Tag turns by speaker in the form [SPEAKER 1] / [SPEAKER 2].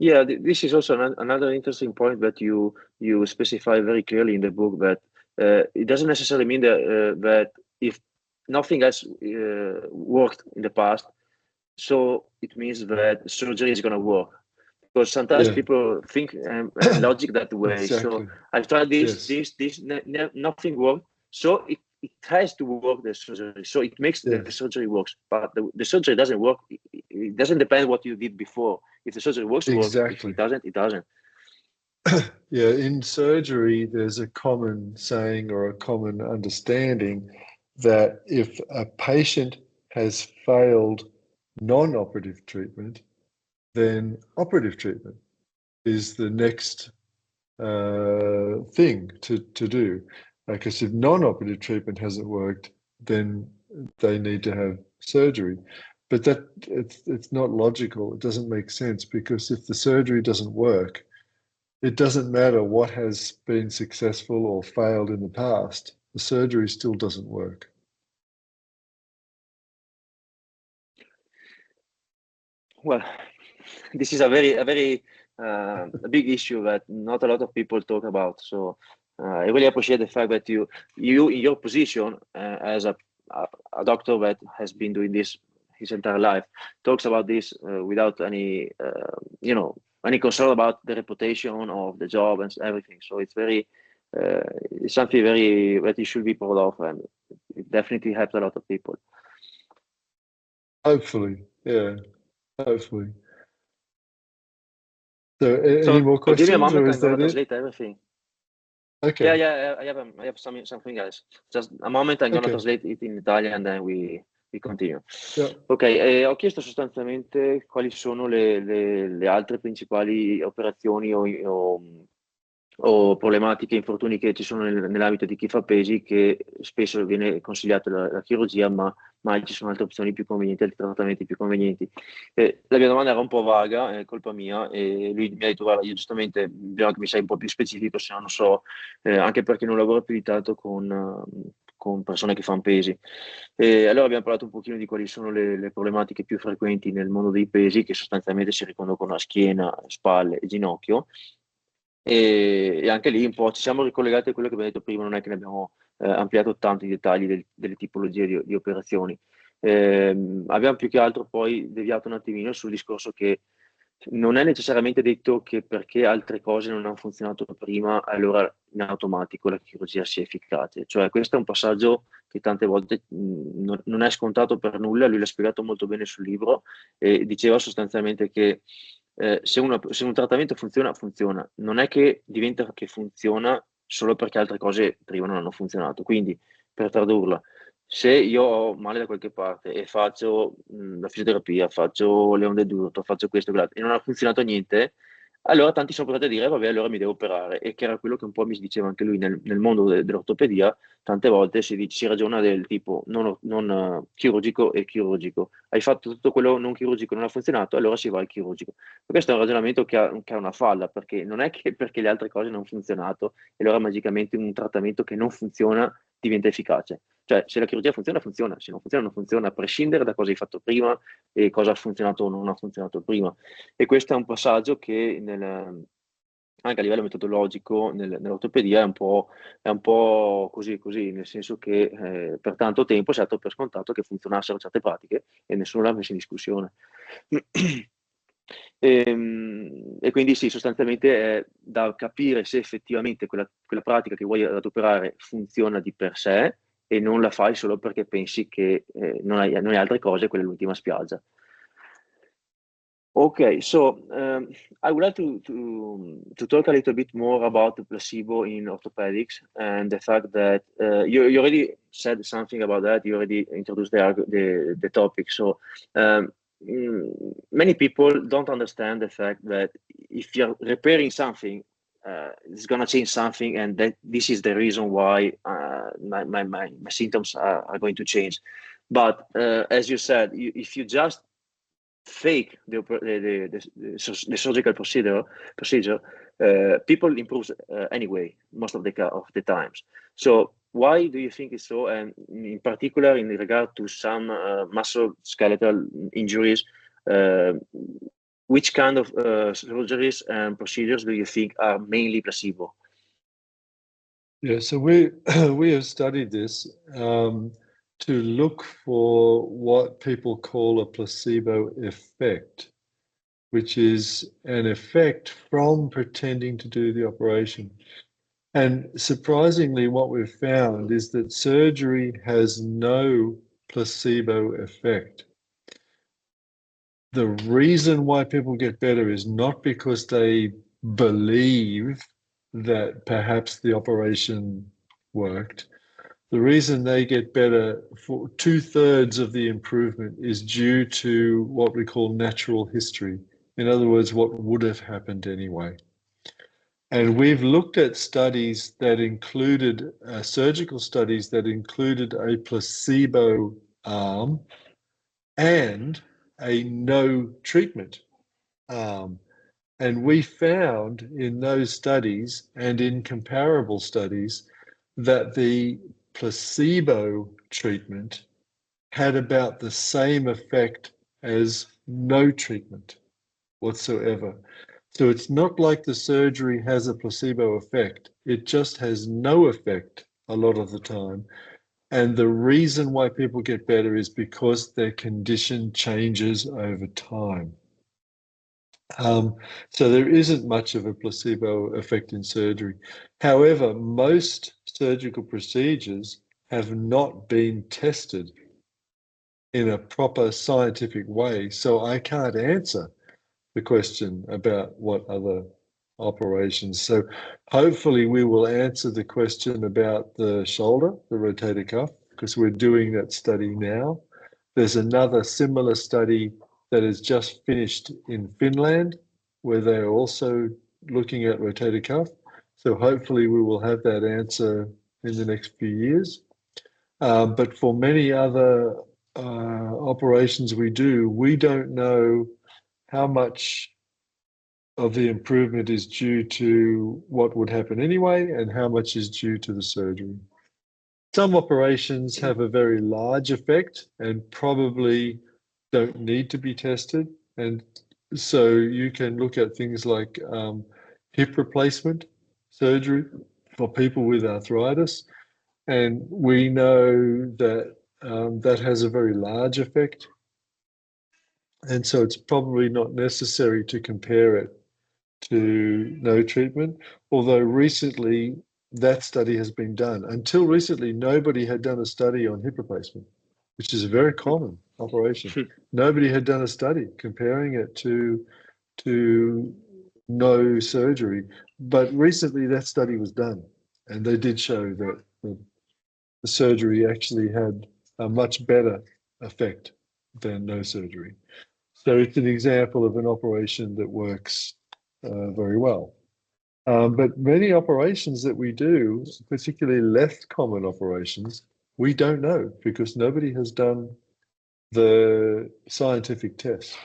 [SPEAKER 1] Yeah, this is also another interesting point that you specify very clearly in the book, that it doesn't necessarily mean that if nothing has worked in the past, so it means that surgery is going to work. Because sometimes
[SPEAKER 2] Yeah,
[SPEAKER 1] people think logic that way. So
[SPEAKER 2] exactly.
[SPEAKER 1] I've tried
[SPEAKER 2] Yes.
[SPEAKER 1] nothing worked. So it tries to work the surgery. So it makes the
[SPEAKER 2] Yes.
[SPEAKER 1] surgery works. But the surgery doesn't work. It doesn't depend what you did before. If the surgery works, works. If
[SPEAKER 2] Exactly.
[SPEAKER 1] it doesn't, it doesn't.
[SPEAKER 2] Yeah, in surgery, there's a common saying or a common understanding that if a patient has failed non-operative treatment, then operative treatment is the next thing to do. Because if non-operative treatment hasn't worked, then they need to have surgery. But that it's not logical. It doesn't make sense, because if the surgery doesn't work, it doesn't matter what has been successful or failed in the past. The surgery still doesn't work.
[SPEAKER 1] Well, this is a big issue that not a lot of people talk about. So I really appreciate the fact that you in your position as a doctor that has been doing this his entire life talks about this without any any concern about the reputation of the job and everything. So it's something very that you should be proud of, and it definitely helps a lot of people.
[SPEAKER 2] Hopefully, yeah, hopefully. So, any
[SPEAKER 1] So
[SPEAKER 2] more
[SPEAKER 1] give me a
[SPEAKER 2] questions, or
[SPEAKER 1] moment,
[SPEAKER 2] is
[SPEAKER 1] I'm gonna
[SPEAKER 2] that it?
[SPEAKER 1] translate everything. Yeah,
[SPEAKER 2] Okay,
[SPEAKER 1] yeah, I have something else. Just a moment, I'm gonna
[SPEAKER 2] okay,
[SPEAKER 1] translate it in Italian and then we continue.
[SPEAKER 2] yeah,
[SPEAKER 1] Ok, ho chiesto sostanzialmente quali sono le altre principali operazioni o problematiche, infortuni che ci sono nell'ambito di chi fa pesi, che spesso viene consigliato la chirurgia, ma mai ci sono altre opzioni più convenienti, altri trattamenti più convenienti. La mia domanda era un po' vaga, è colpa mia, e lui mi ha detto, guarda, io giustamente bisogna che mi sei un po' più specifico, se no non so, anche perché non lavoro più di tanto con persone che fanno pesi. E allora abbiamo parlato un pochino di quali sono le problematiche più frequenti nel mondo dei pesi, che sostanzialmente si riconducono a schiena, spalle e ginocchio. E anche lì un po' ci siamo ricollegati a quello che abbiamo detto prima, non è che ne abbiamo ampliato tanto i dettagli delle tipologie di operazioni. Abbiamo più che altro poi deviato un attimino sul discorso che non è necessariamente detto che perché altre cose non hanno funzionato prima, allora in automatico la chirurgia sia efficace. Cioè, questo è un passaggio che tante volte non è scontato per nulla, lui l'ha spiegato molto bene sul libro e diceva sostanzialmente che se un trattamento funziona, funziona. Non è che diventa che funziona solo perché altre cose prima non hanno funzionato. Quindi, per tradurla, se io ho male da qualche parte e faccio la fisioterapia, faccio le onde d'urto, faccio questo e quell'altro, e non ha funzionato niente, allora tanti sono portati a dire, vabbè, allora mi devo operare. E che era quello che un po' mi diceva anche lui nel mondo dell'ortopedia, tante volte si ragiona del tipo non chirurgico e chirurgico. Hai fatto tutto quello non chirurgico, non ha funzionato, allora si va al chirurgico. Questo è un ragionamento che ha una falla, perché non è che perché le altre cose non hanno funzionato, e allora magicamente un trattamento che non funziona diventa efficace. Cioè, se la chirurgia funziona, funziona, se non funziona, non funziona, a prescindere da cosa hai fatto prima e cosa ha funzionato o non ha funzionato prima. E questo è un passaggio che anche a livello metodologico nell'ortopedia è un po' così, nel senso che per tanto tempo si è dato per scontato che funzionassero certe pratiche e nessuno l'ha messo in discussione. E quindi sì, sostanzialmente è da capire se effettivamente quella pratica che vuoi adoperare funziona di per sé e non la fai solo perché pensi che non hai altre cose, quella è l'ultima spiaggia. Okay, so I would like to talk a little bit more about the placebo in orthopedics and the fact that you already said something about that. You already introduced the topic. So um, many people don't understand the fact that if you're repairing something, it's gonna change something, and that this is the reason why my symptoms are going to change. But as you said, if you just fake the surgical procedure, people improve anyway most of the times. So why do you think it's so? And in particular, in regard to some muscle skeletal injuries, uh, which kind of surgeries and procedures do you think are mainly placebo?
[SPEAKER 2] Yeah, so we we have studied this to look for what people call a placebo effect, which is an effect from pretending to do the operation. And surprisingly, what we've found is that surgery has no placebo effect. The reason why people get better is not because they believe that perhaps the operation worked. The reason they get better, for 2/3 of the improvement, is due to what we call natural history. In other words, what would have happened anyway. And we've looked at studies that included surgical studies that included a placebo arm and a no treatment arm. And we found in those studies and in comparable studies that the placebo treatment had about the same effect as no treatment whatsoever. So it's not like the surgery has a placebo effect. It just has no effect a lot of the time. And the reason why people get better is because their condition changes over time. So there isn't much of a placebo effect in surgery. However, most surgical procedures have not been tested in a proper scientific way. So I can't answer the question about what other operations. So hopefully we will answer the question about the shoulder, the rotator cuff, because we're doing that study now. There's another similar study that is just finished in Finland, where they're also looking at rotator cuff. So hopefully we will have that answer in the next few years. But for many other operations we do, we don't know how much of the improvement is due to what would happen anyway and how much is due to the surgery. Some operations have a very large effect and probably don't need to be tested. And so you can look at things like hip replacement surgery for people with arthritis. And we know that that has a very large effect. And so it's probably not necessary to compare it to no treatment, although recently that study has been done. Until recently, nobody had done a study on hip replacement, which is a very common operation. Nobody had done a study comparing it to no surgery. But recently that study was done, and they did show that the surgery actually had a much better effect than no surgery. So it's an example of an operation that works very well. But many operations that we do, particularly less common operations, we don't know because nobody has done the scientific test.